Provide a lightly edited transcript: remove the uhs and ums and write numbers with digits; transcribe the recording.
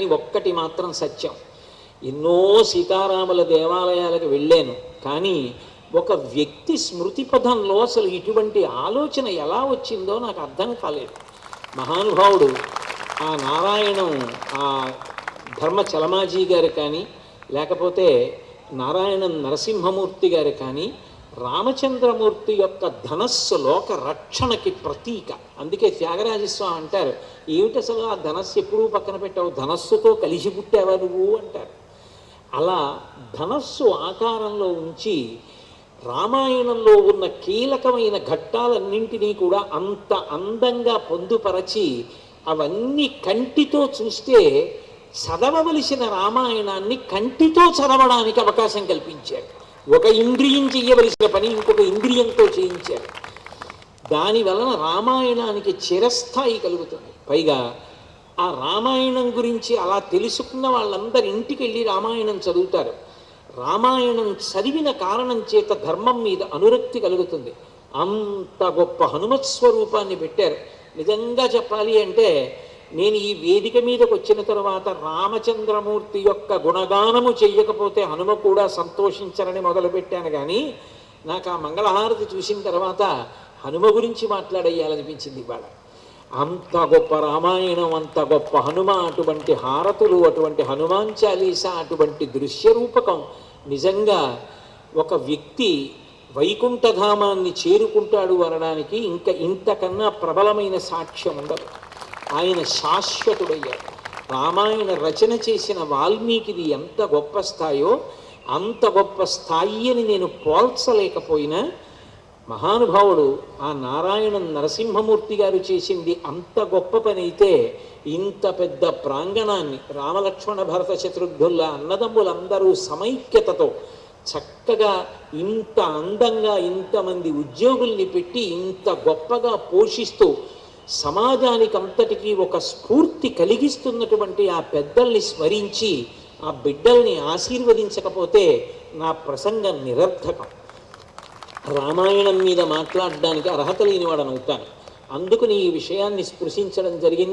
కానీ ఒక్కటి మాత్రం సత్యం, ఎన్నో సీతారాముల దేవాలయాలకు వెళ్ళాను, కానీ ఒక వ్యక్తి స్మృతి పథంలో అసలు ఇటువంటి ఆలోచన ఎలా వచ్చిందో నాకు అర్థం కాలేదు. మహానుభావుడు ఆ నారాయణం, ఆ ధర్మ చలమాజీ గారు కానీ, లేకపోతే నారాయణం నరసింహమూర్తి గారు కానీ, రామచంద్రమూర్తి యొక్క ధనస్సు లోక రక్షణకి ప్రతీక. అందుకే త్యాగరాజస్వామి అంటారు, ఏమిటి అసలు ఆ ధనస్సు ఎప్పుడూ పక్కన పెట్టావు, ధనస్సుతో కలిసి పుట్టావా నువ్వు అంటారు. అలా ధనస్సు ఆకారంలో ఉంచి రామాయణంలో ఉన్న కీలకమైన ఘట్టాలన్నింటినీ కూడా అంత అందంగా పొందుపరచి అవన్నీ కంటితో చూస్తే చదవవలసిన రామాయణాన్ని కంటితో చదవడానికి అవకాశం కల్పించారు. ఒక ఇంద్రియం చెయ్యవలసిన పని ఇంకొక ఇంద్రియంతో చేయించారు. దానివలన రామాయణానికి చిరస్థాయి కలుగుతుంది. పైగా ఆ రామాయణం గురించి అలా తెలుసుకున్న వాళ్ళందరి ఇంటికి వెళ్ళి రామాయణం చదువుతారు. రామాయణం చదివిన కారణం చేత ధర్మం మీద అనురక్తి కలుగుతుంది. అంత గొప్ప హనుమత్ స్వరూపాన్ని పెట్టారు. నిజంగా చెప్పాలి అంటే నేను ఈ వేదిక మీదకి వచ్చిన తర్వాత రామచంద్రమూర్తి యొక్క గుణగానము చెయ్యకపోతే హనుమ కూడా సంతోషించరని మొదలుపెట్టాను. కానీ నాకు ఆ మంగళహారతి చూసిన తర్వాత హనుమ గురించి మాట్లాడేయాలనిపించింది ఇవాళ. అంత గొప్ప రామాయణం, అంత గొప్ప హనుమ, అటువంటి హారతులు, అటువంటి హనుమాన్ చాలీసా, అటువంటి దృశ్యరూపకం. నిజంగా ఒక వ్యక్తి వైకుంఠధామాన్ని చేరుకుంటాడు అనడానికి ఇంకా ఇంతకన్నా ప్రబలమైన సాక్ష్యం ఉండదు. ఆయన శాశ్వతుడయ్యాడు. రామాయణ రచన చేసిన వాల్మీకిది ఎంత గొప్ప స్థాయో అంత గొప్ప స్థాయి అని నేను పోల్చలేకపోయినా, మహానుభావుడు ఆ నారాయణం నరసింహమూర్తి గారు చేసింది అంత గొప్ప పని అయితే, ఇంత పెద్ద ప్రాంగణాన్ని రామలక్ష్మణ భరత శత్రుఘ్నుల అన్నదమ్ములందరూ సమైక్యతతో చక్కగా ఇంత అందంగా ఇంతమంది ఉద్యోగుల్ని పెట్టి ఇంత గొప్పగా పోషిస్తూ సమాజానికి అంతటికీ ఒక స్ఫూర్తి కలిగిస్తున్నటువంటి ఆ పెద్దల్ని స్మరించి ఆ బిడ్డల్ని ఆశీర్వదించకపోతే నా ప్రసంగం నిరర్థకం. రామాయణం మీద మాట్లాడడానికి అర్హత లేనివాడని అవుతాను. అందుకని ఈ విషయాన్ని స్పృశించడం జరిగింది.